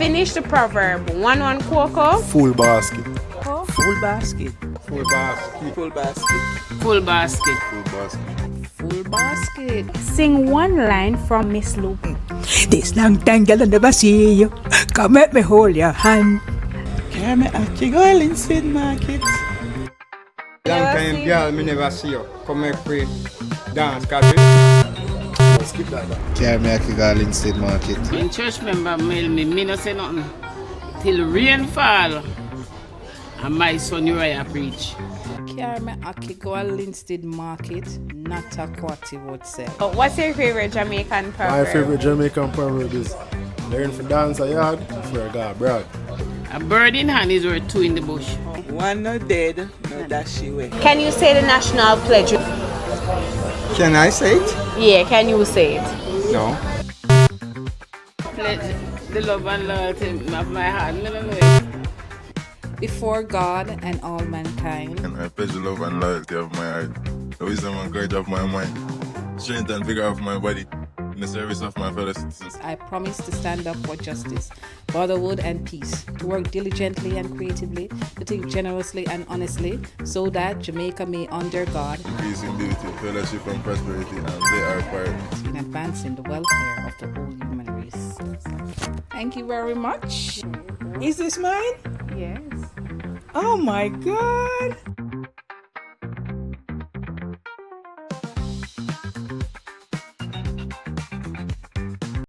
Finish the proverb. One cocoa. Full basket. Full basket. Full basket. Full basket. Full basket. Full basket. Full basket. Sing one line from Miss Lou. This long time, girl, I never see you. Come let me hold your hand. Carry me a girl in Sid Market. Long time, girl, me never see you. Come make we dance, cause Skip that. Carry me a girl instead market. When church member mail me no say nothing. Till rain fall. And my son Uriah preach. Carry me a girl instead market. Not a quarter would say. What's your favorite Jamaican proverb? My favorite Jamaican proverb is learn for dance a yard before I go abroad. A bird in hand is worth two in the bush. One not dead, no dash away. Can you say the national pledge? can I say it? Yeah, can you say it? No. Pledge the love and loyalty of my heart. No. Before God and all mankind, And I pledge the love and loyalty of my heart, the wisdom and courage of my mind, strength and vigor of my body, in the service of my fellow citizens. I promise to stand up for justice, brotherhood, and peace, to work diligently and creatively, to think generously and honestly, so that Jamaica may, under God, Peace in beauty, fellowship and prosperity, and play our part. in advancing the welfare of the whole human race. Thank you very much. Is this mine? Yes. Oh my God.